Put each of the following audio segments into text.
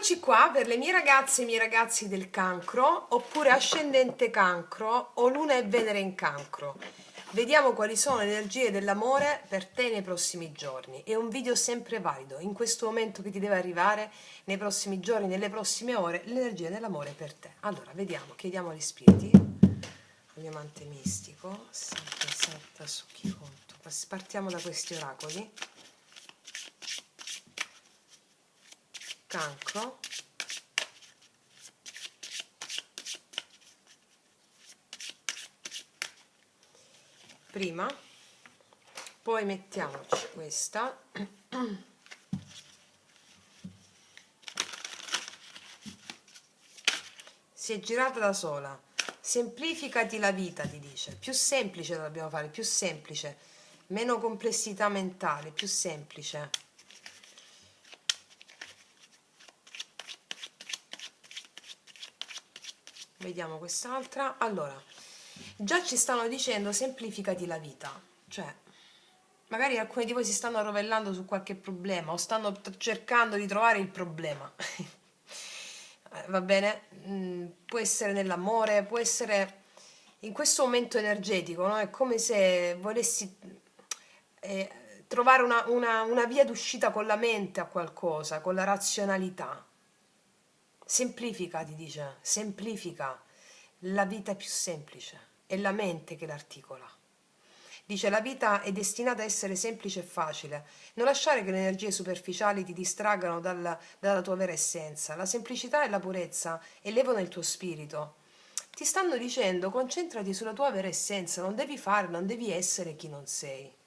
Eccoci qua per le mie ragazze e i miei ragazzi del cancro, oppure ascendente cancro o luna e Venere in cancro. Vediamo quali sono le energie dell'amore per te nei prossimi giorni. È un video sempre valido, in questo momento che ti deve arrivare, nei prossimi giorni, nelle prossime ore, l'energia dell'amore per te. Allora, vediamo, chiediamo agli spiriti, al mio amante mistico, setta su chi conto. Partiamo da questi oracoli. Cancro, prima, poi mettiamoci questa, si è girata da sola, semplificati la vita, ti dice, più semplice lo dobbiamo fare, più semplice, meno complessità mentale, più semplice. Vediamo quest'altra. Allora, già ci stanno dicendo semplificati la vita, cioè magari alcuni di voi si stanno arrovellando su qualche problema o stanno cercando di trovare il problema. Va bene? Può essere nell'amore, può essere in questo momento energetico, no? È come se volessi trovare una via d'uscita con la mente a qualcosa, con la razionalità. Semplifica, ti dice, semplifica. La vita è più semplice, è la mente che l'articola. Dice la vita è destinata a essere semplice e facile. Non lasciare che le energie superficiali ti distraggano dalla tua vera essenza. La semplicità e la purezza elevano il tuo spirito. Ti stanno dicendo concentrati sulla tua vera essenza, non devi fare, non devi essere chi non sei.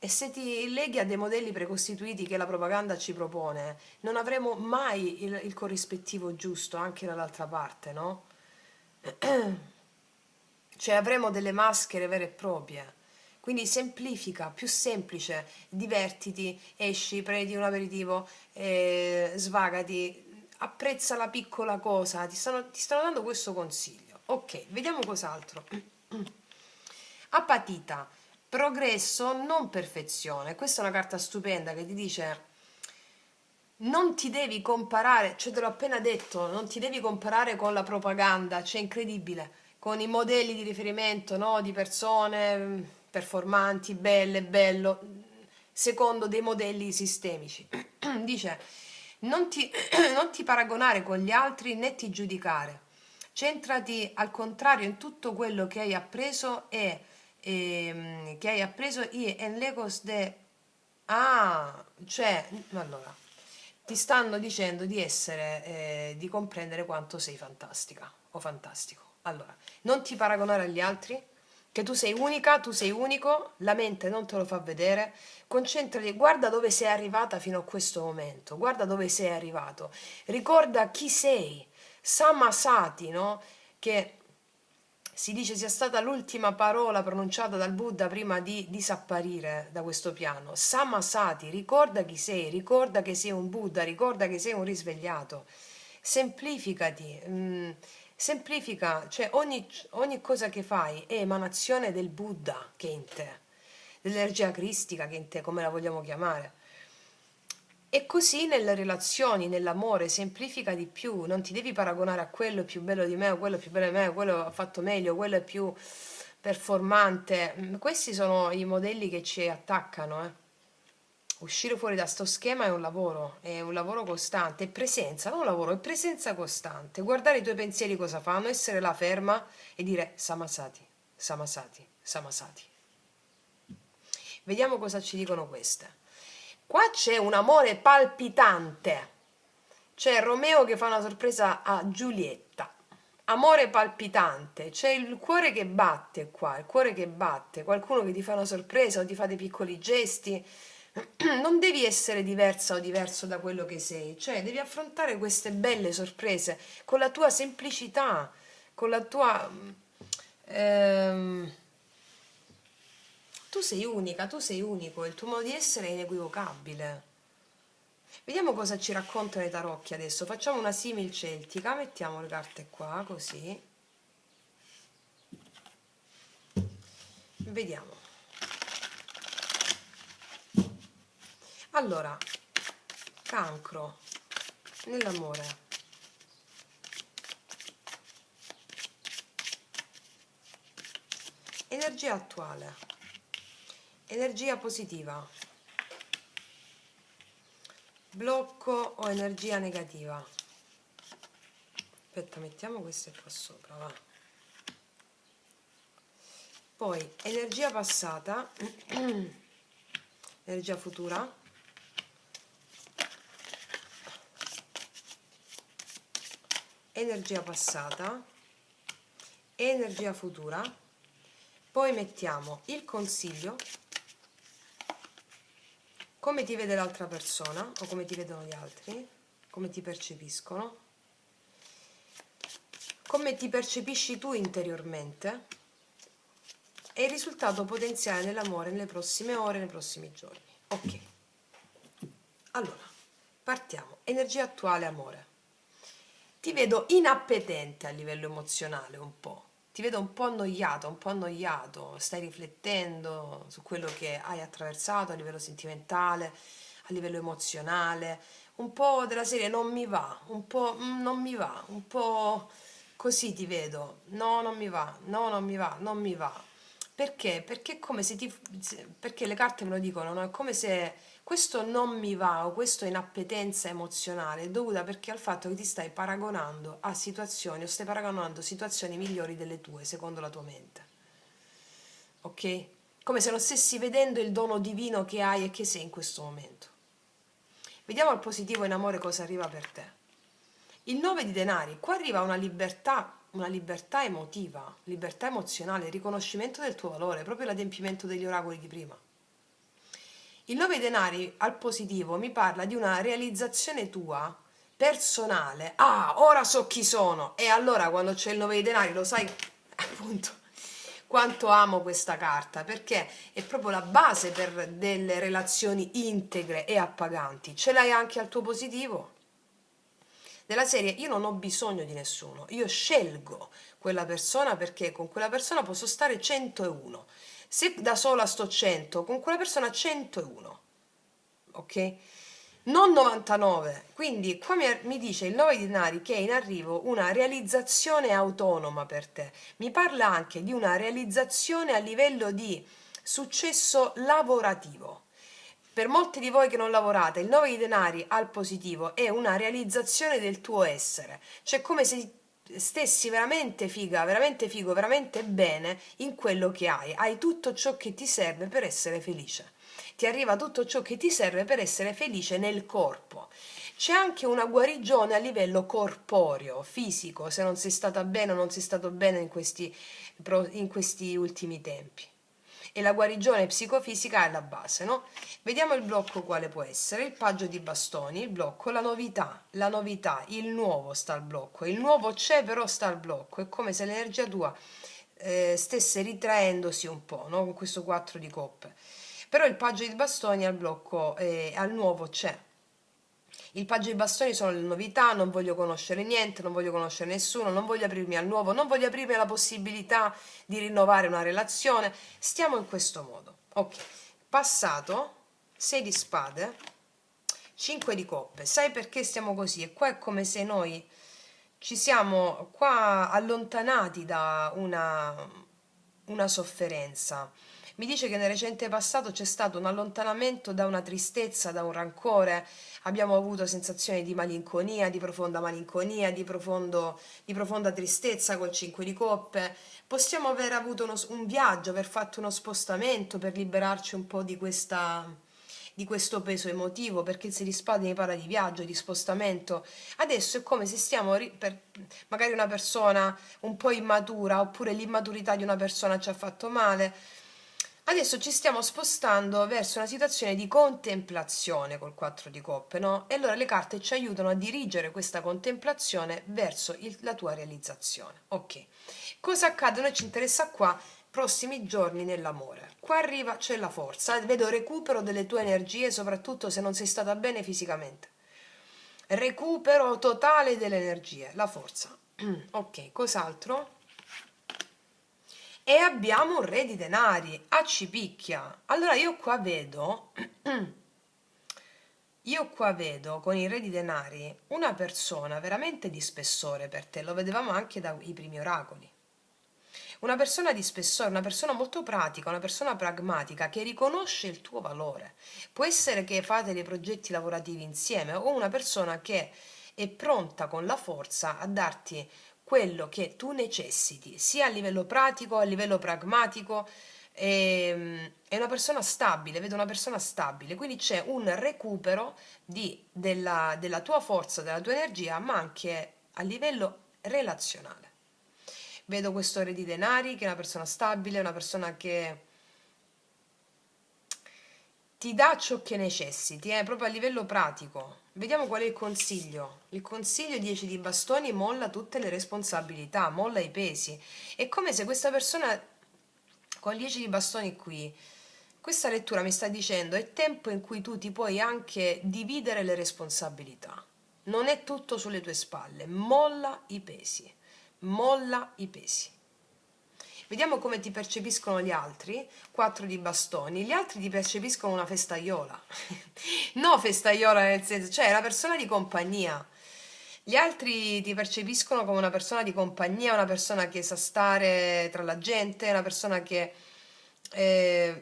E se ti leghi a dei modelli precostituiti che la propaganda ci propone, non avremo mai il corrispettivo giusto anche dall'altra parte, no? Cioè avremo delle maschere vere e proprie. Quindi semplifica, più semplice, divertiti, esci, prendi un aperitivo, svagati, apprezza la piccola cosa, ti stanno dando questo consiglio. Ok, vediamo cos'altro. Apatita, progresso, non perfezione. Questa è una carta stupenda che ti dice non ti devi comparare, cioè te l'ho appena detto, non ti devi comparare con la propaganda, cioè incredibile, con i modelli di riferimento, no, di persone performanti, belle, bello, secondo dei modelli sistemici. Dice non ti paragonare con gli altri né ti giudicare. Centrati al contrario in tutto quello che hai appreso e en legos de. Ah, cioè, allora, ti stanno dicendo di essere, di comprendere quanto sei fantastica o fantastico. Allora, non ti paragonare agli altri, che tu sei unica, tu sei unico, la mente non te lo fa vedere, concentrati, guarda dove sei arrivata fino a questo momento, guarda dove sei arrivato, ricorda chi sei, Samasati, no? Che si dice sia stata l'ultima parola pronunciata dal Buddha prima di disapparire da questo piano. Samasati, ricorda chi sei, ricorda che sei un Buddha, ricorda che sei un risvegliato. Semplificati, semplifica, cioè ogni cosa che fai è emanazione del Buddha che è in te, dell'energia cristica che è in te, come la vogliamo chiamare. E così nelle relazioni, nell'amore, semplifica di più, non ti devi paragonare a quello è più bello di me, o quello è più bello di me, o quello ha fatto meglio, quello è più performante. Questi sono i modelli che ci attaccano, eh. Uscire fuori da sto schema è un lavoro costante, è presenza, non un lavoro, è presenza costante. Guardare i tuoi pensieri cosa fanno, essere là ferma e dire Samasati, Samasati, Samasati. Vediamo cosa ci dicono queste. Qua c'è un amore palpitante. C'è Romeo che fa una sorpresa a Giulietta. Amore palpitante. C'è il cuore che batte qua, il cuore che batte. Qualcuno che ti fa una sorpresa o ti fa dei piccoli gesti. Non devi essere diversa o diverso da quello che sei. Cioè, devi affrontare queste belle sorprese con la tua semplicità, con la tua... tu sei unica, tu sei unico, il tuo modo di essere è inequivocabile. Vediamo cosa ci raccontano i tarocchi adesso. Facciamo una simil celtica, mettiamo le carte qua, così. Vediamo. Allora, cancro. nell'amore. Energia attuale, energia positiva, blocco o energia negativa. Aspetta, mettiamo queste qua sopra, va. Poi energia passata, energia futura, energia passata, energia futura. Poi mettiamo il consiglio, come ti vede l'altra persona o come ti vedono gli altri, come ti percepiscono, come ti percepisci tu interiormente e il risultato potenziale nell'amore nelle prossime ore, nei prossimi giorni. Ok, allora partiamo. Energia attuale, amore. Ti vedo inappetente a livello emozionale un po'. Ti vedo un po' annoiato, stai riflettendo su quello che hai attraversato a livello sentimentale, a livello emozionale, un po' della serie non mi va, un po' non mi va, un po' così ti vedo, no non mi va, no non mi va, non mi va. Perché? Perché è come se perché le carte me lo dicono, no? È come se questo non mi va o questa inappetenza emozionale è dovuta perché al fatto che ti stai paragonando a situazioni o stai paragonando situazioni migliori delle tue, secondo la tua mente. Ok? Come se non stessi vedendo il dono divino che hai e che sei in questo momento. Vediamo al positivo in amore cosa arriva per te. Il 9 di denari, qua arriva una libertà emotiva, libertà emozionale, il riconoscimento del tuo valore, proprio l'adempimento degli oracoli di prima. Il 9 di denari al positivo mi parla di una realizzazione tua personale. Ah, ora so chi sono. E allora quando c'è il 9 di denari lo sai appunto quanto amo questa carta, perché è proprio la base per delle relazioni integre e appaganti. Ce l'hai anche al tuo positivo? Della serie io non ho bisogno di nessuno, io scelgo quella persona perché con quella persona posso stare 101. Se da sola sto 100, con quella persona 101, ok? Non 99. Quindi qua mi dice il 9 di denari che è in arrivo una realizzazione autonoma per te. Mi parla anche di una realizzazione a livello di successo lavorativo. Per molti di voi che non lavorate, il 9 di denari al positivo è una realizzazione del tuo essere, cioè come se stessi veramente figa, veramente figo, veramente bene in quello che hai tutto ciò che ti serve per essere felice, ti arriva tutto ciò che ti serve per essere felice nel corpo. C'è anche una guarigione a livello corporeo, fisico, se non sei stata bene o non sei stato bene in questi ultimi tempi. E la guarigione psicofisica è la base, no? Vediamo il blocco quale può essere, il paggio di bastoni, il blocco, la novità, il nuovo sta al blocco, il nuovo c'è però sta al blocco, è come se l'energia tua stesse ritraendosi un po', no? Con questo 4 di coppe. Però il paggio di bastoni al blocco, al nuovo c'è. Il paggio di bastoni sono le novità, non voglio conoscere niente, non voglio conoscere nessuno, non voglio aprirmi al nuovo, non voglio aprirmi alla possibilità di rinnovare una relazione. Stiamo in questo modo. Ok, passato, 6 di spade, 5 di coppe. Sai perché stiamo così? E qua è come se noi ci siamo qua allontanati da una sofferenza. Mi dice che nel recente passato c'è stato un allontanamento da una tristezza, da un rancore, abbiamo avuto sensazioni di malinconia, di profonda malinconia, di profonda tristezza col 5 di coppe. Possiamo aver avuto un viaggio, aver fatto uno spostamento per liberarci un po' di questo peso emotivo, perché il 6 di spade mi parla di viaggio, di spostamento. Adesso è come se stiamo, magari una persona un po' immatura, oppure l'immaturità di una persona ci ha fatto male. Adesso ci stiamo spostando verso una situazione di contemplazione col 4 di coppe, no? E allora le carte ci aiutano a dirigere questa contemplazione verso la tua realizzazione. Ok, cosa accade? Noi ci interessa qua prossimi giorni nell'amore. Qua arriva, c'è la forza, vedo recupero delle tue energie, soprattutto se non sei stata bene fisicamente. Recupero totale delle energie, la forza. Ok, cos'altro? E abbiamo un re di denari, ci picchia. Allora io qua vedo Io qua vedo con il re di denari una persona veramente di spessore per te, lo vedevamo anche dai primi oracoli. Una persona di spessore, una persona molto pratica, una persona pragmatica che riconosce il tuo valore. Può essere che fate dei progetti lavorativi insieme o una persona che è pronta con la forza a darti quello che tu necessiti, sia a livello pratico, a livello pragmatico. È una persona stabile, vedo una persona stabile, quindi c'è un recupero della tua forza, della tua energia, ma anche a livello relazionale. Vedo questo re di denari, che è una persona stabile, una persona che ti dà ciò che necessiti, proprio a livello pratico. Vediamo qual è il consiglio. Il consiglio 10 di bastoni: molla tutte le responsabilità, molla i pesi. È come se questa persona con 10 di bastoni qui, questa lettura mi sta dicendo è tempo in cui tu ti puoi anche dividere le responsabilità. Non è tutto sulle tue spalle, molla i pesi, molla i pesi. Vediamo come ti percepiscono gli altri. 4 di bastoni. Gli altri ti percepiscono una festaiola. No, festaiola nel senso, cioè una persona di compagnia. Gli altri ti percepiscono come una persona di compagnia, una persona che sa stare tra la gente, una persona che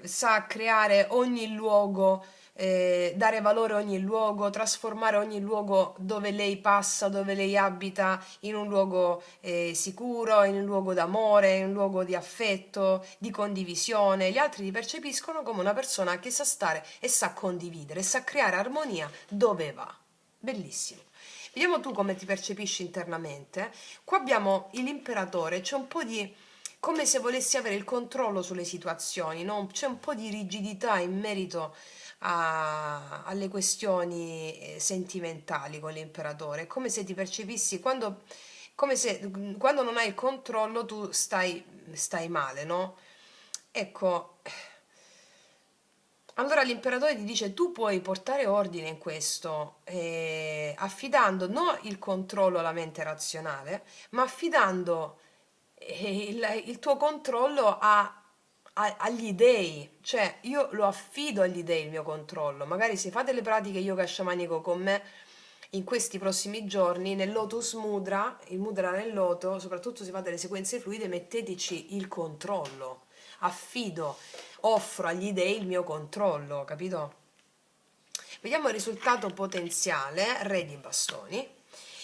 sa creare ogni luogo, dare valore a ogni luogo, trasformare ogni luogo dove lei passa, dove lei abita, in un luogo sicuro, in un luogo d'amore, in un luogo di affetto, di condivisione. Gli altri ti percepiscono come una persona che sa stare e sa condividere, sa creare armonia dove va. Bellissimo. Vediamo tu come ti percepisci internamente. Qua abbiamo l'imperatore, c'è un po' di come se volessi avere il controllo sulle situazioni, no? C'è un po' di rigidità in merito alle questioni sentimentali con l'imperatore. È come se ti percepissi come se quando non hai il controllo tu stai male, no? Ecco, allora l'imperatore ti dice tu puoi portare ordine in questo, affidando non il controllo alla mente razionale, ma affidando il tuo controllo agli dei, cioè io lo affido agli dei il mio controllo. Magari se fate le pratiche yoga sciamanico con me in questi prossimi giorni, nel Lotus Mudra, il Mudra nel loto, soprattutto se fate le sequenze fluide, metteteci il controllo, affido, offro agli dei il mio controllo, capito? Vediamo il risultato potenziale, re di bastoni.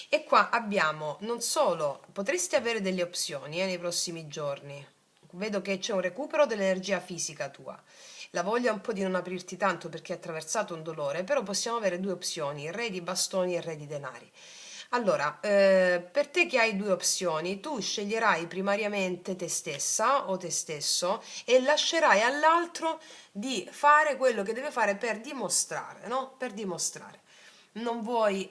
E qua abbiamo non solo, potresti avere delle opzioni nei prossimi giorni. Vedo che c'è un recupero dell'energia fisica tua. La voglia un po' di non aprirti tanto perché hai attraversato un dolore, però possiamo avere due opzioni, re di bastoni e re di denari. Allora, per te che hai due opzioni, tu sceglierai primariamente te stessa o te stesso e lascerai all'altro di fare quello che deve fare per dimostrare, no? Per dimostrare. Non vuoi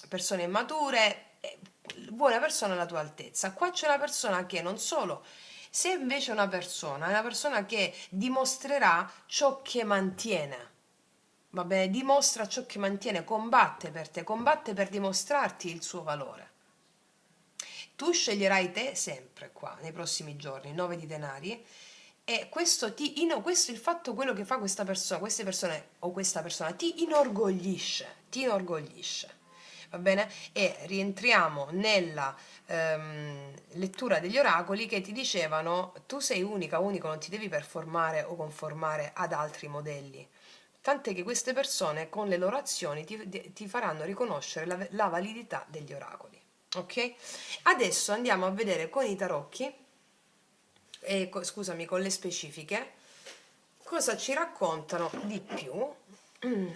persone immature, vuoi una persona alla tua altezza. Qua c'è una persona che non solo, se invece è una persona che dimostrerà ciò che mantiene. Va bene, dimostra ciò che mantiene, combatte per te, combatte per dimostrarti il suo valore. Tu sceglierai te sempre qua, nei prossimi giorni, 9 di denari, e questo il fatto, quello che fa questa persona, queste persone o questa persona, ti inorgoglisce, ti inorgoglisce. Va bene? E rientriamo nella lettura degli oracoli che ti dicevano tu sei unica, unico, non ti devi performare o conformare ad altri modelli. Tant'è che queste persone con le loro azioni ti faranno riconoscere la validità degli oracoli. Ok? Adesso andiamo a vedere con i tarocchi, scusami, con le specifiche, cosa ci raccontano di più.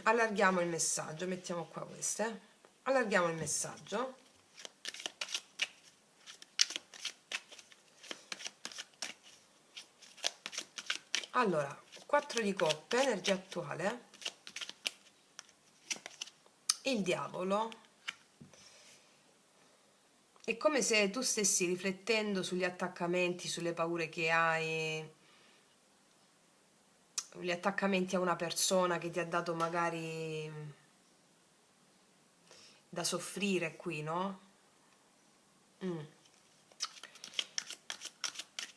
Allarghiamo il messaggio, mettiamo qua queste. Allarghiamo il messaggio. Allora, 4 di coppe, energia attuale, il diavolo. È come se tu stessi riflettendo sugli attaccamenti, sulle paure che hai, gli attaccamenti a una persona che ti ha dato magari da soffrire qui, no?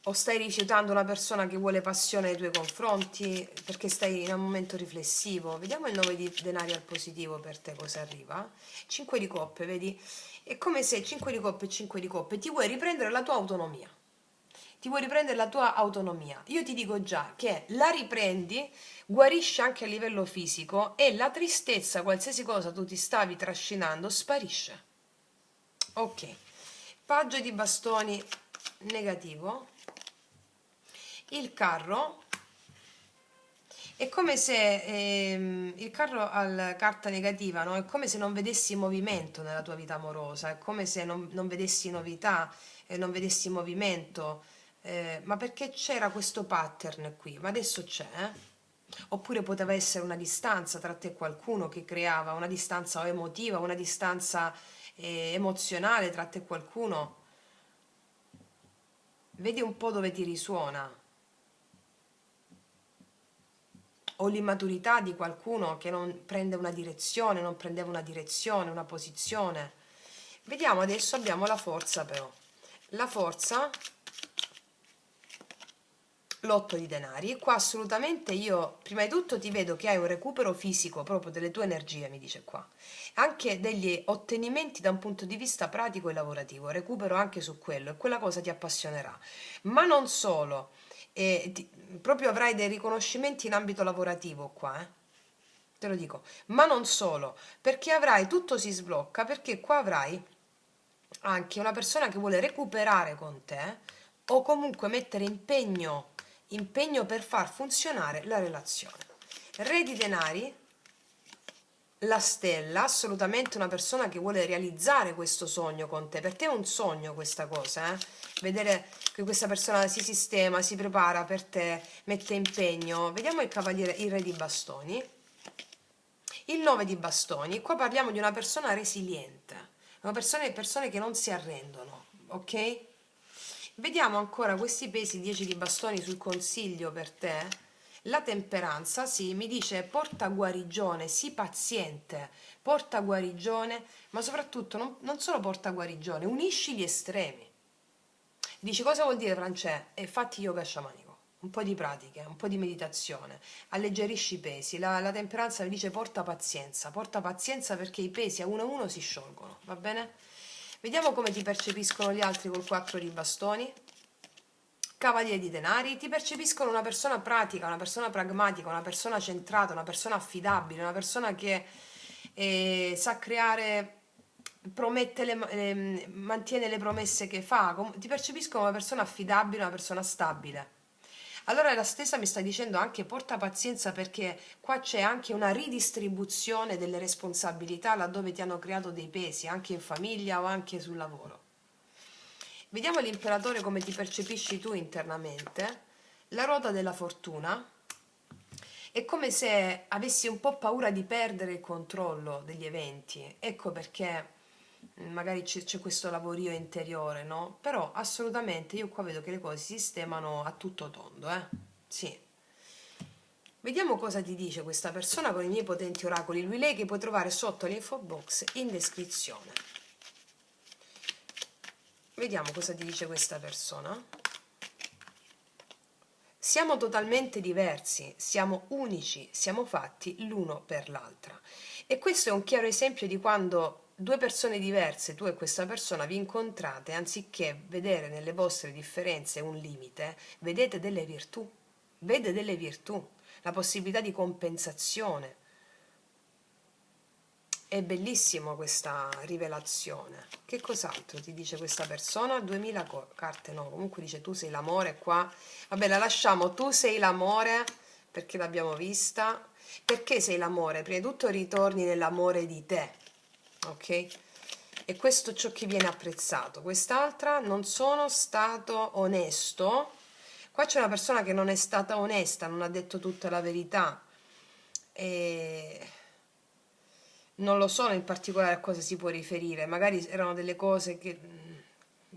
o stai rifiutando una persona che vuole passione nei tuoi confronti perché stai in un momento riflessivo. Vediamo il 9 di denari al positivo per te cosa arriva. 5 di coppe, vedi? È come se 5 di coppe e 5 di coppe ti vuoi riprendere la tua autonomia. Ti vuoi riprendere la tua autonomia. Io ti dico già che la riprendi, guarisce anche a livello fisico e la tristezza, qualsiasi cosa tu ti stavi trascinando, sparisce. Ok, paggio di bastoni negativo. Il carro è come se il carro ha carta negativa, no? È come se non vedessi movimento nella tua vita amorosa, è come se non vedessi novità, non vedessi movimento, ma perché c'era questo pattern qui, ma adesso c'è, eh? Oppure poteva essere una distanza tra te e qualcuno che creava una distanza o emotiva, una distanza emozionale tra te e qualcuno. Vedi un po' dove ti risuona. O l'immaturità di qualcuno che non prende una direzione, non prendeva una direzione, una posizione. Vediamo adesso, abbiamo la forza però. La forza, l'otto di denari. Qua assolutamente io, prima di tutto ti vedo che hai un recupero fisico proprio delle tue energie, mi dice qua. Anche degli ottenimenti da un punto di vista pratico e lavorativo, recupero anche su quello e quella cosa ti appassionerà. Ma non solo, proprio avrai dei riconoscimenti in ambito lavorativo qua, te lo dico, ma non solo, perché avrai, tutto si sblocca, perché qua avrai anche una persona che vuole recuperare con te o comunque mettere impegno per far funzionare la relazione. Re di denari, la stella, assolutamente una persona che vuole realizzare questo sogno con te. Per te è un sogno questa cosa, vedere che questa persona si sistema, si prepara per te, mette impegno. Vediamo il cavaliere, il re di bastoni. Il 9 di bastoni, qua parliamo di una persona resiliente, persone che non si arrendono, ok? Vediamo ancora questi pesi, 10 di bastoni sul consiglio per te. La temperanza, sì, mi dice porta guarigione, sii paziente, porta guarigione, ma soprattutto non solo porta guarigione, unisci gli estremi. Dici cosa vuol dire Francè? E fatti yoga sciamanico, un po' di pratiche, un po' di meditazione, alleggerisci i pesi. La temperanza mi dice porta pazienza perché i pesi a uno si sciolgono, va bene? Vediamo come ti percepiscono gli altri col 4 di bastoni. Cavaliere di denari, ti percepiscono una persona pratica, una persona pragmatica, una persona centrata, una persona affidabile, una persona che sa creare, mantiene le promesse che fa, ti percepiscono una persona affidabile, una persona stabile. Allora la stessa mi sta dicendo anche porta pazienza perché qua c'è anche una ridistribuzione delle responsabilità laddove ti hanno creato dei pesi, anche in famiglia o anche sul lavoro. Vediamo l'imperatore come ti percepisci tu internamente. La ruota della fortuna è come se avessi un po' paura di perdere il controllo degli eventi. Ecco perché magari c'è questo lavorio interiore, no? Però assolutamente io qua vedo che le cose si sistemano a tutto tondo, Sì. Vediamo cosa ti dice questa persona con i miei potenti oracoli. Lui, lei che puoi trovare sotto l'info box in descrizione. Vediamo cosa ti dice questa persona. Siamo totalmente diversi, siamo unici, siamo fatti l'uno per l'altra. E questo è un chiaro esempio di quando due persone diverse, tu e questa persona, vi incontrate, anziché vedere nelle vostre differenze un limite, vedete delle virtù, vede delle virtù, la possibilità di compensazione. È bellissimo questa rivelazione. Che cos'altro ti dice questa persona? 2000 carte, no, comunque dice tu sei l'amore qua. Vabbè, la lasciamo, tu sei l'amore, perché l'abbiamo vista. Perché sei l'amore? Prima di tutto ritorni nell'amore di te, ok? E questo è ciò che viene apprezzato. Quest'altra, non sono stato onesto. Qua c'è una persona che non è stata onesta, non ha detto tutta la verità. E non lo so in particolare a cosa si può riferire, magari erano delle cose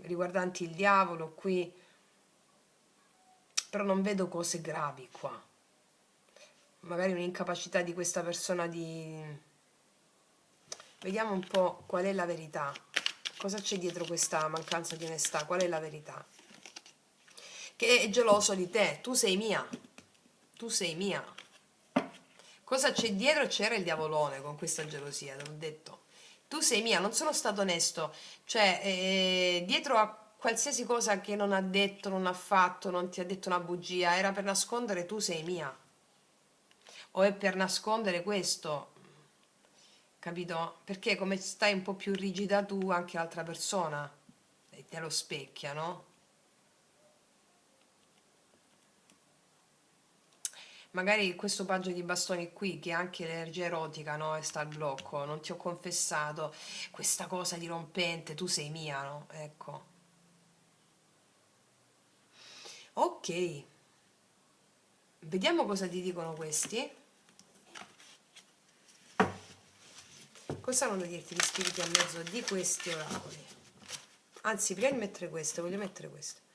riguardanti il diavolo qui, però non vedo cose gravi qua. Magari un'incapacità di questa persona di... Vediamo un po' qual è la verità. Cosa c'è dietro questa mancanza di onestà? Qual è la verità? che è geloso di te. Tu sei mia, tu sei mia. Cosa c'è dietro? C'era il diavolone con questa gelosia, te l'ho detto. Tu sei mia, non sono stato onesto, cioè dietro a qualsiasi cosa che non ha detto, non ha fatto, non ti ha detto una bugia, era per nascondere tu sei mia, o è per nascondere questo, capito? Perché come stai un po' più rigida tu, anche l'altra persona te lo specchia, no? Magari questo paggio di bastoni qui, che è anche l'energia erotica, no? E sta al blocco, non ti ho confessato questa cosa dirompente, tu sei mia, no? Ecco. Ok, vediamo cosa ti dicono questi. Cosa hanno da dirti gli spiriti a mezzo di questi oracoli? Anzi, prima di mettere queste, voglio mettere queste.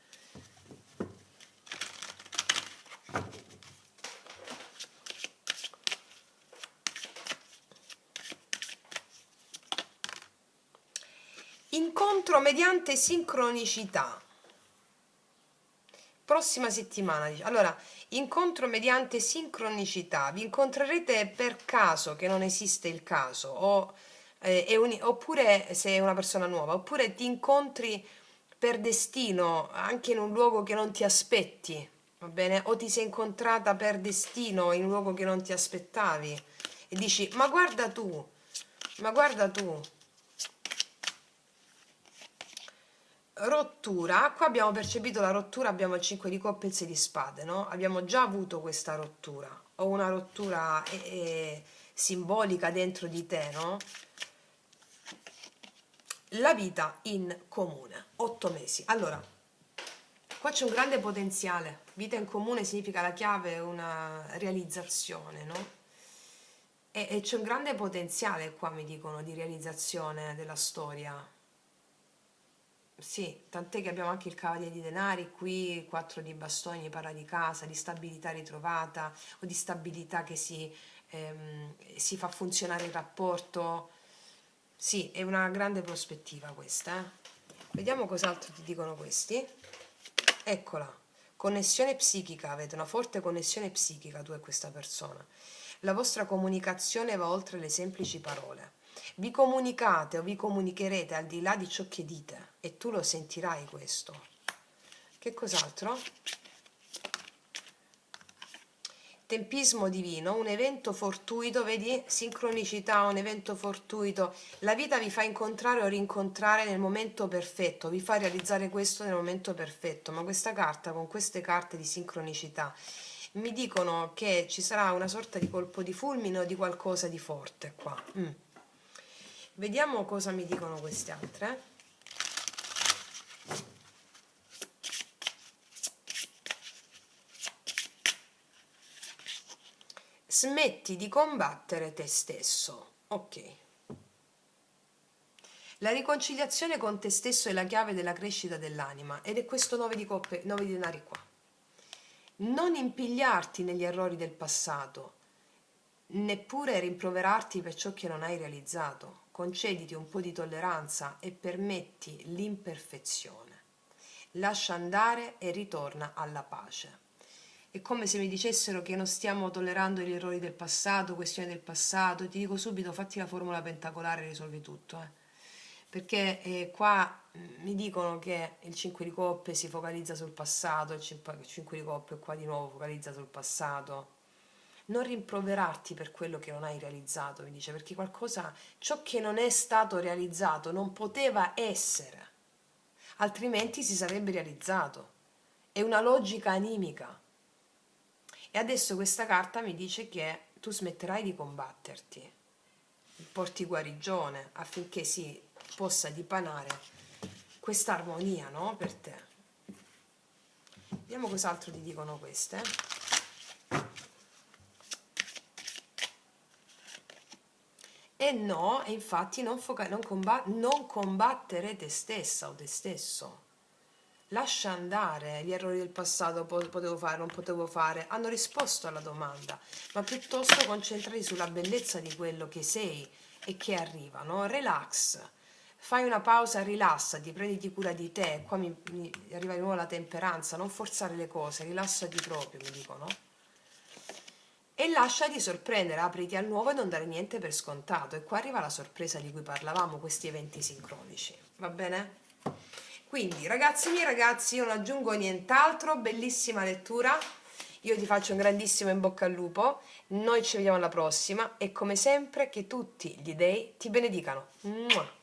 Incontro mediante sincronicità. Prossima settimana. Allora, incontro mediante sincronicità. Vi incontrerete per caso, che non esiste il caso, oppure se è una persona nuova, oppure ti incontri per destino, anche in un luogo che non ti aspetti, va bene? O ti sei incontrata per destino in un luogo che non ti aspettavi e dici, ma guarda tu. Rottura, qua abbiamo percepito la rottura, abbiamo il 5 di coppe e il 6 di spade, no? Abbiamo già avuto questa rottura, o una rottura simbolica dentro di te, no? La vita in comune, 8 mesi. Allora, qua c'è un grande potenziale. Vita in comune significa la chiave, una realizzazione, no? E c'è un grande potenziale qua, mi dicono, di realizzazione della storia. Sì, tant'è che abbiamo anche il Cavaliere di Denari, qui 4 di bastoni, parla di casa, di stabilità ritrovata o di stabilità che si fa funzionare il rapporto. Sì, è una grande prospettiva questa. Vediamo cos'altro ti dicono questi. Eccola, connessione psichica, avete una forte connessione psichica tu e questa persona. La vostra comunicazione va oltre le semplici parole. Vi comunicate o vi comunicherete al di là di ciò che dite e tu lo sentirai questo. Che cos'altro? Tempismo divino, un evento fortuito, vedi? Sincronicità, un evento fortuito. La vita vi fa incontrare o rincontrare nel momento perfetto, vi fa realizzare questo nel momento perfetto. Ma questa carta, con queste carte di sincronicità, mi dicono che ci sarà una sorta di colpo di fulmine o di qualcosa di forte qua. Vediamo cosa mi dicono queste altre. Smetti di combattere te stesso. Ok. La riconciliazione con te stesso è la chiave della crescita dell'anima ed è questo 9 di coppe, 9 di denari qua. Non impigliarti negli errori del passato, neppure rimproverarti per ciò che non hai realizzato. Concediti un po' di tolleranza e permetti l'imperfezione. Lascia andare e ritorna alla pace. È come se mi dicessero che non stiamo tollerando gli errori del passato, questioni del passato. Ti dico subito, fatti la formula pentacolare e risolvi tutto. Perché qua mi dicono che il 5 di coppe si focalizza sul passato, il 5 di coppe qua di nuovo focalizza sul passato. Non rimproverarti per quello che non hai realizzato, mi dice, perché qualcosa, ciò che non è stato realizzato non poteva essere, altrimenti si sarebbe realizzato. È una logica animica. E adesso questa carta mi dice che tu smetterai di combatterti, porti guarigione affinché si possa dipanare questa armonia, no? Per te. Vediamo cos'altro ti dicono queste. E no, e infatti non combattere te stessa o te stesso. Lascia andare gli errori del passato, potevo fare, non potevo fare, hanno risposto alla domanda, ma piuttosto concentrati sulla bellezza di quello che sei e che arriva, no? Relax, fai una pausa, rilassati, prenditi cura di te. Qua mi arriva di nuovo la temperanza, non forzare le cose, rilassati proprio, mi dicono. E lasciati sorprendere, apriti al nuovo e non dare niente per scontato. E qua arriva la sorpresa di cui parlavamo, questi eventi sincronici, va bene? Quindi ragazzi miei, ragazzi, io non aggiungo nient'altro, bellissima lettura, io ti faccio un grandissimo in bocca al lupo, noi ci vediamo alla prossima e come sempre che tutti gli dei ti benedicano. Mua.